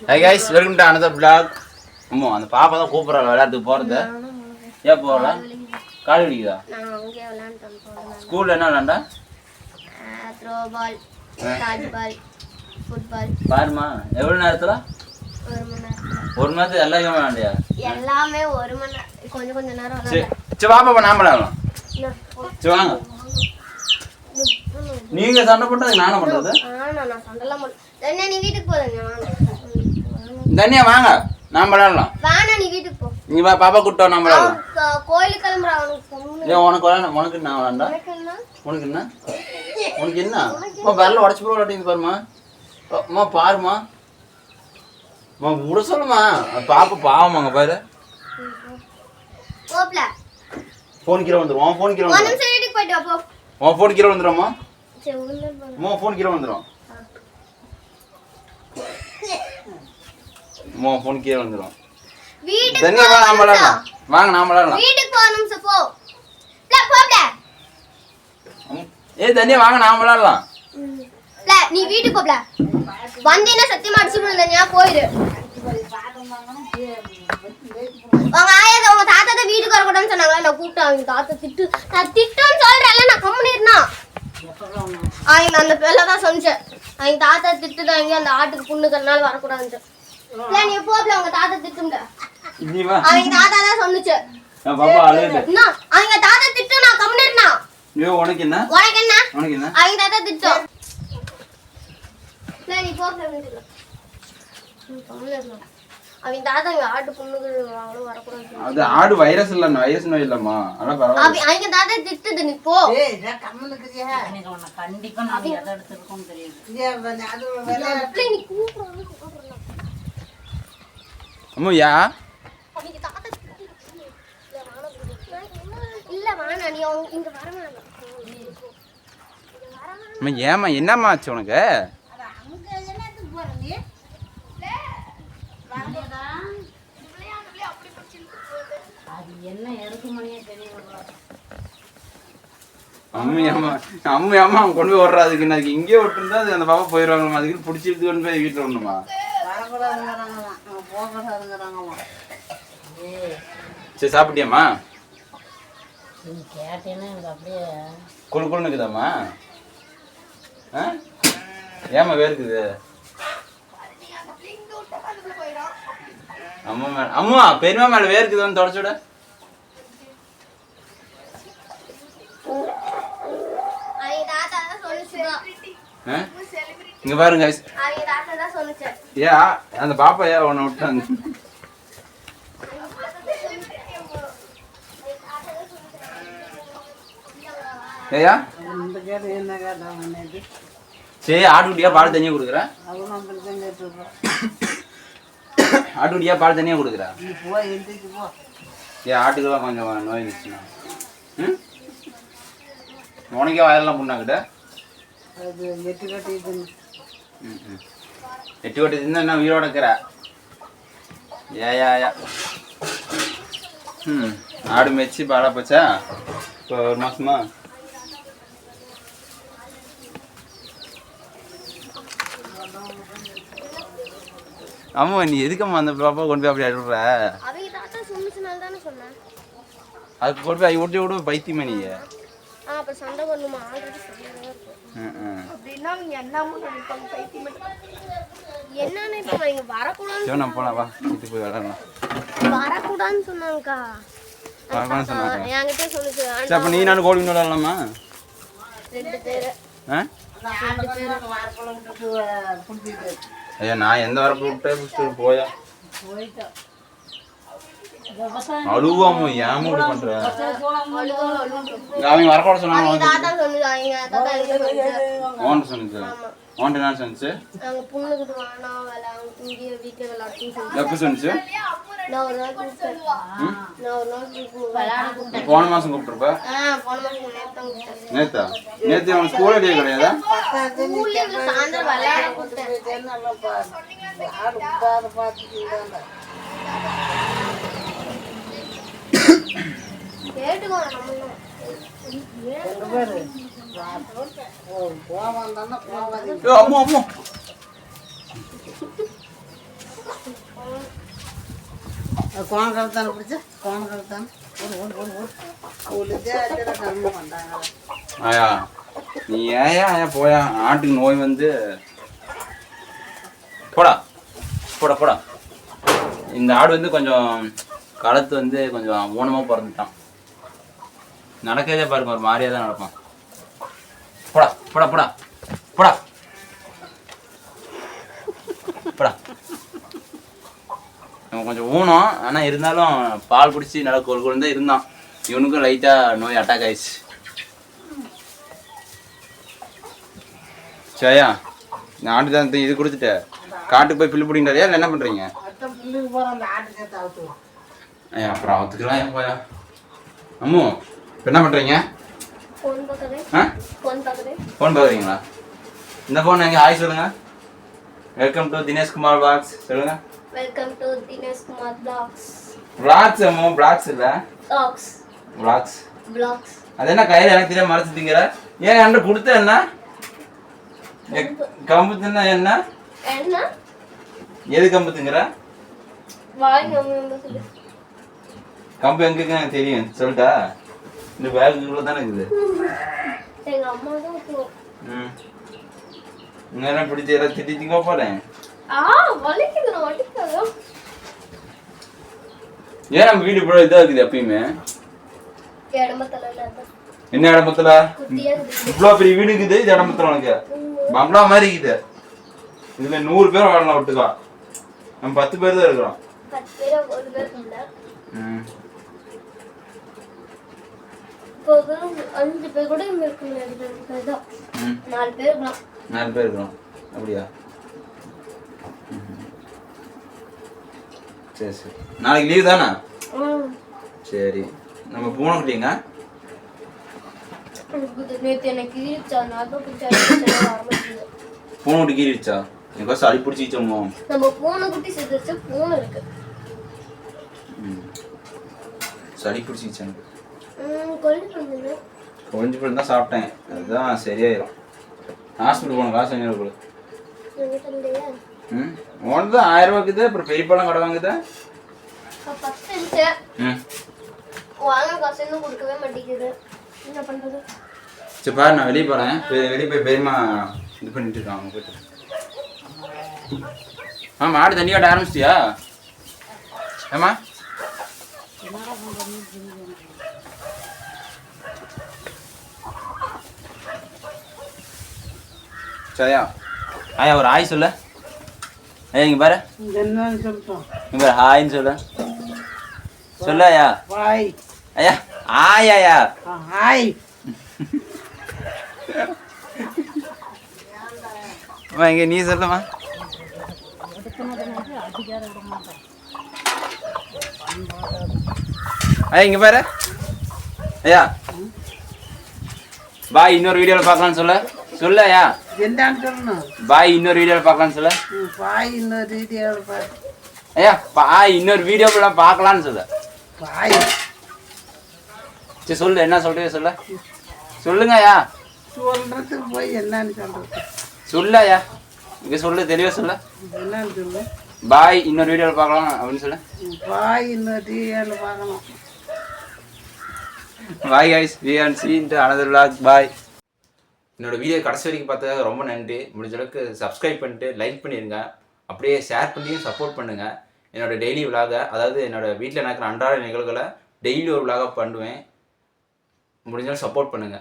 Hey guys, welcome to another vlog. அம்மா அந்த பாப்பா தான் கூப்பிடுறாங்க விளையாட்டுக்கு போறது. ஏன் போகல? கால் வலிக்குதா? நான் அங்கே விளையாண்டேன் போறேன். ஸ்கூல்ல என்ன விளையாண்டா? Throw ball, dodge ball, football. பாருமா, எவ்வளவு நேரத்துல? 1 மணி நேரம். 1 மணி நேரத்துல எல்லாமே விளையாண்டியா? எல்லாமே 1 மணி நேரம் கொஞ்சம் நேரம் விளையாண்டேன். சரி பாப்பா நாம விளையாடலாம். சரி வாங்க. நீங்க சண்டை போட்டது நானே பண்றது? நான் சண்டைலாம் போட. தன்யா நீ வீட்டுக்கு போறேன். தன்யா வாங்க. நாம விளையாடலாம். வாணா நீ வீட்டுக்கு போ. நீ வா பாப்பா கூட்டி நாம விளையாடலாம். கோயிலுக்கு கிளம்புறா அவனுக்கு. ஏன் உனக்கு என்ன விளையாண்டா? உனக்கு என்ன? உனக்கு என்ன? அம்மா வரல உடைச்சு போட விளையாடிங்க பாருமா. அம்மா பாருமா. அம்மா முட சொல்லுமா. பாப்பா பாவமாங்க பாரு. போப்ல. ஃபோன் கீழ வந்துரும். உன் ஃபோன் கீழ வந்துரும். 1 நிமிஷம் வீட்டுக்கு போய்ட்டு வா போ. உன் ஃபோன் கீழ வந்துரும்மா. சரி உள்ள போ. உன் ஃபோன் கீழ வந்துரும். உன் ஃபோன் கீழ வந்துரும். வீட்டுக்கு தனியா வா நாம விளையாடலாம். வாங்க நாம விளையாடலாம். வீட்டுக்கு போ நிமிஷம் போ. போப்ல. ஏய் தனியா வாங்க நாம விளையாடலாம். நீ வீட்டுக்கு போப்ல. வந்தீனா சத்தியமா அடிச்சு விடுறேன்யா போயிடு. உங்க ஆயா உங்க தாத்தா தான் வீட்டுக்கு வர கூடாதுன்னு சொன்னாங்களா நான் கூப்பிட்டேன் அவங்க தாத்தா திட்டு நான் திட்டுன்னு சொல்றேன்ல நான் கம்முன்னு இருந்தா அவங்க அந்த பிள்ளை தான் சொன்னேன் அவங்க தாத்தா திட்டுதாங்க அந்த ஆட்டுக்கு புண்ணுக்கிறதுனால வரக்கூடாதுன்னு இல்லை நீ போப்ல உங்க தாத்தா திட்டுங்க அவங்க தாத்தா தான் சொன்னுச்சு என்ன அவங்க தாத்தா திட்டு நான் கம்முன்னு இருந்தா உனக்கு என்ன அவங்க தாத்தா திட்டம் இல்லை நீ போப்ல கம்முன்னு இருந்தா அவங்க தாத்தாங்க ஆட்டு புண்ணுகள் அவ்வளவு வரக்கூடாது அது ஆடு வைரஸ் இல்ல வைரஸ் நோய் இல்லம்மா அதான் பரவாயில்லை அவங்க தாத்தா திட்டுது நீ போ ஏய் நான் கம்முனுக்குறியா எனக்கு உன்னை கண்டிப்பா நான் எதை எடுத்துருக்கோம் தெரியாது அது நீ கூப்பிடுறாங்க அம்மா யா அவங்க தாத்தா இல்ல வாணா நீ இங்க வர வேணாம் அம்மா ஏமா என்னம்மா ஆச்சு உனக்கு என்ன எருக்குமணியே தெரியும் அம்மா கொண்டு போய் விடுறாதுக்கு அதுக்கு இங்கே விட்டுருந்தா அது அந்த பாப்பா போயிடுவாங்கம்மா அதுக்கு பிடிச்சிட்டு கொண்டு போய் வீட்டில் விடணுமா வரக்கூடாதுங்கிறாங்கம்மா போகக்கூடாதுங்கிறாங்கம்மா சரி சாப்பிட்டியாம்மா நீ கேட்டேன்னா எனக்கு அப்படியே குழுக்குழுன்னு இருக்குதாம்மா ஏம்மா வேர்க்குது அம்மா மேல அம்மா பெரியம்மா மேல வேர்க்குதுன்னு தொடச்சுட இங்க பாருங்க ஏ அந்த பாப்பா ஏன் உன்னை விட்டாங்க ஏயா சரி ஆட்டுக்குட்டியா பால் தனியா கொடுக்குறேன் ஆட்டுக்குட்டியா பால் தனியா கொடுக்குறேன் ஏன் ஆட்டுக்கெல்லாம் கொஞ்சம் நோய் இருந்துச்சுண்ணா உனக்கே வயலெல்லாம் புண்ணாக்கிட்ட எட்டு கட்டி தின்னா என்ன உயிரோட இருக்கிற ஏயா ஆடு மேய்ச்சி பாலா போச்சா இப்போ 1 மாசமா ஆமா நீ எதுக்கம்மா அந்த பாப்பா கொண்டு போய் அப்படி அழுற அதுக்கு கொண்டு போய் விட்டு விட பைத்தியமா நீ சண்டை பண்ணுமா நம்ம போலாம் வா வீட்டுக்கு போய் விளையாடலாம் வரக்கூடாதுன்னு சொன்னாங்கக்கா என்கிட்ட சொல்லுச்சு அப்ப நீ நானும் கோழி விளையாடலாமா 2 பேரு ஐயா நான் எந்த வரப்பு விட்டே பிடிச்சிட்டு போயா அழுவாமோ ஏன் மூடி பண்ற அவங்க வரக்கூட சொன்னாங்க சொன்னிச்சு உன்ட்ட என்ன சொன்னிச்சு எப்ப சொன்னிச்சு போன மாசம் கூப்பிட்டுருப்ப நேத்தா நேத்து அவன் ஸ்கூல் டே கிடையாதா அம்மா அம்மா கோன் கழுத்தான பிடிச்ச கோன் கழுத்தான பண்ணாங்க. ஆயா நீ ஏயா போயா ஆட்டுக்கு நோய் வந்து போடா போடா போடா. இந்த ஆடு வந்து கொஞ்சம் களத்து வந்து கொஞ்சம் ஊனமாக பிறந்துட்டான். நடக்கிறதே பாருங்க ஒரு மாதிரியாக தான் நடப்பான். போடா போடா போடா போடா போடா. நம்ம கொஞ்சம் ஊனம், ஆனால் இருந்தாலும் பால் குடிச்சு நல்லா கொழுந்து தான் இருந்தான். இவனுக்கும் லைட்டாக நோய் அட்டாக் ஆயிடுச்சு. சரியா இந்த ஆட்டு தான் இது கொடுத்துட்டு காட்டுக்கு போய் பில்லு பிடிங்கிறாரியா இல்லை என்ன பண்ணுறீங்க? ஐயா அப்புறம் அவத்துக்குலாம் ஏன் போயா அம்மு இப்போ என்ன பண்ணுறீங்க? ஆ ஃபோன் பார்க்குறீங்களா? இந்த ஃபோன் எங்கே ஹாய் சொல்லுங்க. வெல்கம் டு தினேஷ்குமார் வ்ளாக்ஸ் சொல்லுங்க. Welcome to Dineshkumar vlogs. Vlogs Ammu vlogs இல்லை வ்ளாக்ஸ் வ்ளாக்ஸ் வ்ளாக்ஸ். அது என்ன கையில் எனக்கு தெரியாம மறைச்சு திங்கிற? ஏன் என்கிட்ட கொடுத்த என்ன கம்பு தின்னா என்ன என்ன எது கம்பு திங்கிற? வாய் நம்ம சொல்லு. கம்பு எங்களுக்கு எனக்கு தெரியும் சொல்லிட்டா. இந்த பேக்குக்குள்ள தானே இருக்குது. எங்க அம்மா தான் ஊத்துவோம். என்ன பிடிச்சி எல்லாம் திட்டிங்க போறேன். வலிக்குது நான் வலிக்காதோ. ஏன் நம்ம வீடு இவ்வளோ இதாக இருக்குது எப்பயுமே? இடமத்தல என்ன இடமத்துல இவ்வளோ பெரிய வீடு இருக்குது. இது இடமத்துல உனக்கு பங்களா மாதிரி இருக்குது. இதுல 100 பேர் வாழலாம் விட்டுக்கா. நம்ம 10 பேர் தான் இருக்கிறோம். 10 பேர் ஒரு பேர் இல்ல. இப்போ 5 பேர் கூட இருக்கு. 4 பேர் தான். 4 பேர் இருக்கிறோம். அப்படியா? சரி சரி. நாளைக்கு லீவ் தானே? சரி. நம்ம பூனை குட்டிங்க நேற்று எனக்கு இருந்துச்சா நான் பூனை குட்டி கீறிடுச்சா? எனக்கு சளி பிடிச்சிச்சோமோ. நம்ம பூனை குட்டி செத்துச்சு. பூனை இருக்கு. சளி பிடிச்சிச்சு எனக்கு. கொஞ்சம் போய் தான் சாப்பிட்டேன். அதுதான் சரியாயிரும். ஹாஸ்பிட்டல் போன காசு என்ன இருக்கு? உனக்கு தான் 1000 ரூபா இருக்குது. அப்புறம் பெரியப்பாலாம் கடை வாங்குதா? 10 இருந்துச்சு. வாங்க காசு இன்னும் கொடுக்கவே மாட்டேங்குது. என்ன பண்றது? சரி பாரு நான் வெளியே போகிறேன். வெளியே போய் பெரியமா இது பண்ணிட்டு இருக்காங்க போயிட்டு. மாடு தண்ணி காட்ட ஆரம்பிச்சிட்டியா? ஏமா சரியா ஆயா ஒரு ஹாய் சொல்ல. ஐயா இங்க பாரு. என்னன்னு சொல்லிட்டோம். இங்க பாரு ஹாய்ன்னு சொல்ல. சொல்ல ஐயா. ஹாய் ஐயா ஹாய் ஐயா. ஹாய். அம்மா இங்க நீ சொல்லுமா. ஐயா இங்க பாரு. ஐயா பாய் இன்னொரு வீடியோல பார்க்கலாம்னு சொல்ல. சொல்ல ஐயா. என்னன்னு சொல்லணும். பாய் இன்னொரு வீடியோல பார்க்கலாம்னு சொல்ல. பாய் இன்னொரு வீடியோல பாரு. ஐயா பாய் இன்னொரு வீடியோல பார்க்கலாம்னு சொல்ல. பாய் சரி சொல்லு என்ன சொல்றீங்க சொல்ல. சொல்லுங்க ஐயா. சொல்றதுக்கு போய் என்னன்னு சொல்றது. சொல்ல ஐயா இங்க சொல்லு தெளிவா சொல்ல. என்னன்னு சொல்லு. பாய் இன்னொரு வீடியோல பார்க்கலாம் அப்படின்னு சொல்ல. பாய் இன்னொரு வீடியோல பார்க்கணும். பாய் guys, we can see into another vlog. Bye. என்னோட வீடியோ கடைசி வரைக்கும் பார்த்ததுக்கு ரொம்ப நன்றி. முடிஞ்ச அளவுக்கு சப்ஸ்கிரைப் பண்ணிட்டு லைக் பண்ணிடுங்க. அப்படியே ஷேர் பண்ணி சப்போர்ட் பண்ணுங்க. என்னோட டெய்லி விலாக அதாவது என்னோட வீட்டில் நடக்கிற அன்றாட நிகழ்வுகளை டெய்லி ஒரு விலாக பண்ணுவேன். முடிஞ்சாலும் சப்போர்ட் பண்ணுங்க.